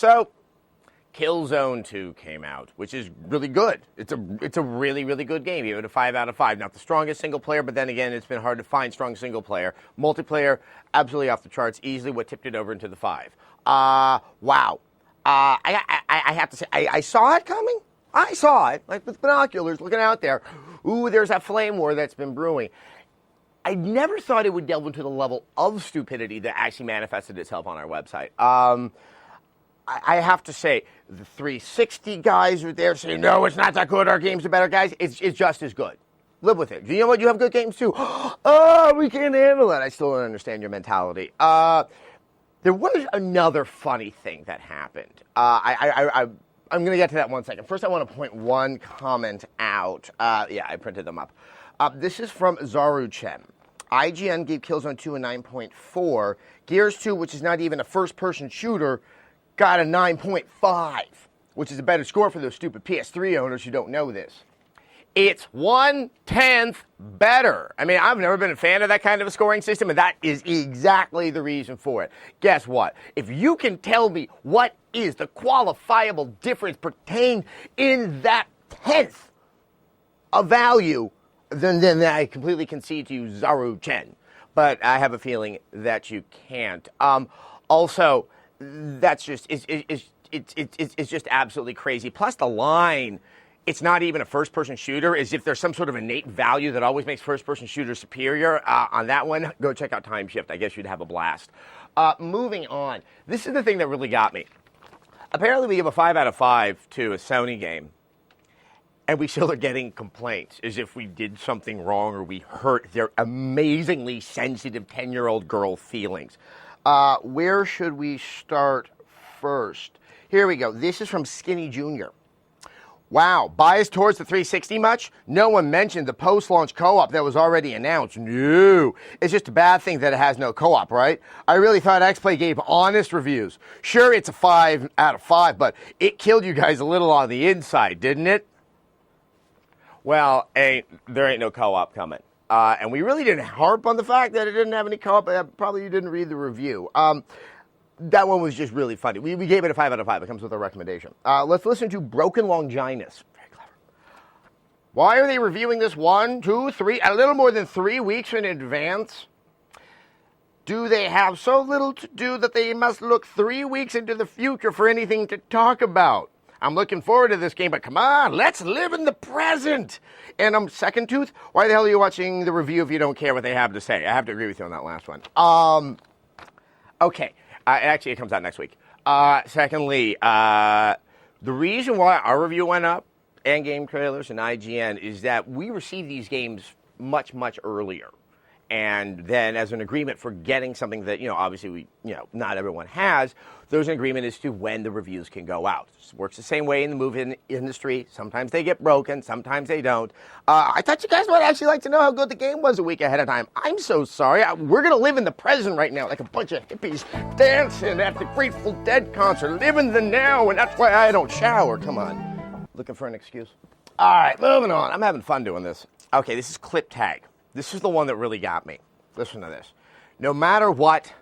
So, Killzone 2 came out, which is really good. It's a really, really good game. Give it a 5 out of 5. Not the strongest single player, but then again, it's been hard to find strong single player. Multiplayer, absolutely off the charts. Easily what tipped it over into the 5. Wow. I have to say, I saw it coming. I saw it, like with binoculars, looking out there. Ooh, there's that flame war that's been brewing. I never thought it would delve into the level of stupidity that actually manifested itself on our website. I have to say, the 360 guys are there saying, no, it's not that good, our games are better. Guys, it's just as good. Live with it. You know what? You have good games too. Oh, we can't handle it. I still don't understand your mentality. There was another funny thing that happened. I'm going to get to that in 1 second. First, I want to point one comment out. Yeah, I printed them up. This is from Zaru Chen. IGN gave Killzone 2 a 9.4. Gears 2, which is not even a first-person shooter, got a 9.5, which is a better score for those stupid PS3 owners who don't know this. It's 1/10 better. I mean, I've never been a fan of that kind of a scoring system, and that is exactly the reason for it. Guess what? If you can tell me what is the qualifiable difference pertained in that tenth of value, then I completely concede to you, Zaru Chen. But I have a feeling that you can't. Also, that's just it's just absolutely crazy. Plus the line, it's not even a first-person shooter, as if there's some sort of innate value that always makes first-person shooters superior. On that one, go check out Time Shift. I guess you'd have a blast. Moving on. This is the thing that really got me. Apparently, we give a 5 out of 5 to a Sony game, and we still are getting complaints as if we did something wrong or we hurt their amazingly sensitive 10-year-old girl feelings. Where should we start first? Here we go. This is from Skinny Jr. Wow, biased towards the 360 much? No one mentioned the post-launch co-op that was already announced. No, it's just a bad thing that it has no co-op, right? I really thought X-Play gave honest reviews. Sure, it's a 5 out of 5, but it killed you guys a little on the inside, didn't it? Well, there ain't no co-op coming. And we really didn't harp on the fact that it didn't have any co-op. Probably you didn't read the review. That one was just really funny. We gave it a 5 out of 5. It comes with a recommendation. Let's listen to Broken Longinus. Very clever. Why are they reviewing this 1, 2, 3, a little more than 3 weeks in advance? Do they have so little to do that they must look 3 weeks into the future for anything to talk about? I'm looking forward to this game, but come on, let's live in the present. And Second Tooth, why the hell are you watching the review if you don't care what they have to say? I have to agree with you on that last one. Okay. Actually, it comes out next week. Secondly, the reason why our review went up, and game trailers and IGN, is that we received these games much, much earlier. And then as an agreement for getting something that, obviously not everyone has, there's an agreement as to when the reviews can go out. It works the same way in the movie industry. Sometimes they get broken, sometimes they don't. I thought you guys would actually like to know how good the game was a week ahead of time. I'm so sorry. We're going to live in the present right now, like a bunch of hippies dancing at the Grateful Dead concert, living the now, and that's why I don't shower. Come on. Looking for an excuse? All right, moving on. I'm having fun doing this. Okay, this is Clip Tag. This is the one that really got me. Listen to this. No matter what,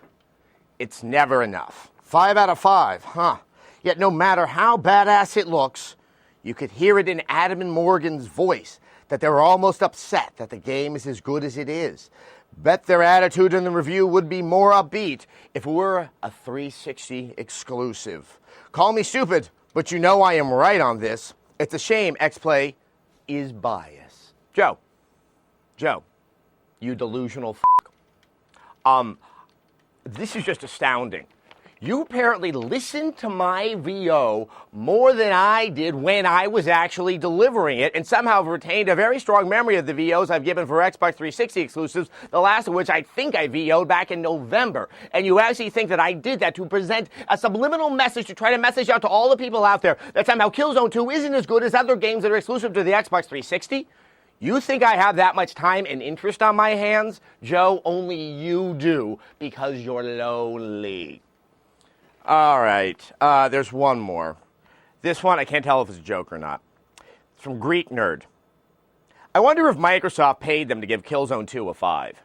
it's never enough. 5 out of 5, huh? Yet no matter how badass it looks, you could hear it in Adam and Morgan's voice that they were almost upset that the game is as good as it is. Bet their attitude in the review would be more upbeat if it were a 360 exclusive. Call me stupid, but you know I am right on this. It's a shame X-Play is biased. Joe, you delusional f***. This is just astounding. You apparently listened to my VO more than I did when I was actually delivering it, and somehow retained a very strong memory of the VOs I've given for Xbox 360 exclusives, the last of which I think I VO'd back in November. And you actually think that I did that to present a subliminal message, to try to message out to all the people out there that somehow Killzone 2 isn't as good as other games that are exclusive to the Xbox 360? You think I have that much time and interest on my hands? Joe, only you do, because you're lonely. All right, there's one more. This one, I can't tell if it's a joke or not. It's from Greek Nerd. I wonder if Microsoft paid them to give Killzone 2 a 5.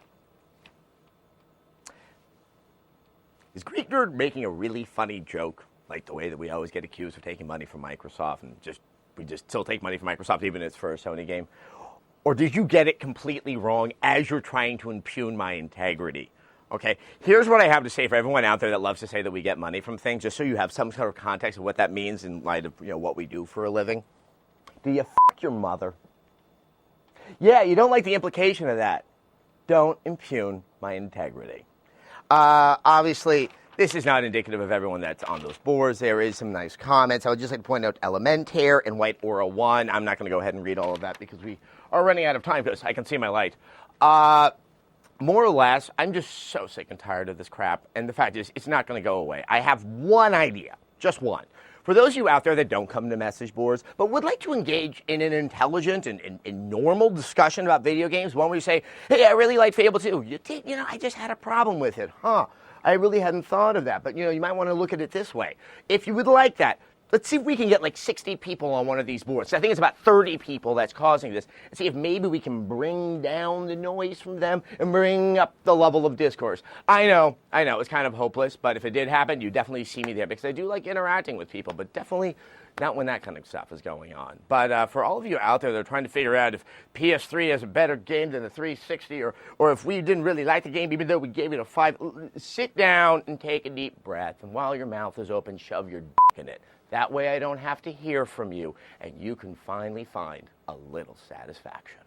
Is Greek Nerd making a really funny joke? like the way that we always get accused of taking money from Microsoft, and we just still take money from Microsoft even if it's for a Sony game? Or did you get it completely wrong as you're trying to impugn my integrity? Okay, here's what I have to say for everyone out there that loves to say that we get money from things, just so you have some sort of context of what that means in light of what we do for a living. Do you f*** your mother? Yeah, you don't like the implication of that. Don't impugn my integrity. Obviously, this is not indicative of everyone that's on those boards. There is some nice comments. I would just like to point out Elementaire and White Aura 1. I'm not going to go ahead and read all of that because we are running out of time because I can see my light. More or less, I'm just so sick and tired of this crap. And the fact is, it's not going to go away. I have one idea, just one. For those of you out there that don't come to message boards, but would like to engage in an intelligent and normal discussion about video games, one where you say, hey, I really like Fable 2. I just had a problem with it. I really hadn't thought of that. But, you might want to look at it this way. If you would like that, let's see if we can get like 60 people on one of these boards. I think it's about 30 people that's causing this. And see if maybe we can bring down the noise from them and bring up the level of discourse. I know, it's kind of hopeless, but if it did happen, you definitely see me there because I do like interacting with people, but definitely not when that kind of stuff is going on. But for all of you out there that are trying to figure out if PS3 has a better game than the 360 or if we didn't really like the game even though we gave it a 5, sit down and take a deep breath. And while your mouth is open, shove your dick in it. That way I don't have to hear from you, and you can finally find a little satisfaction.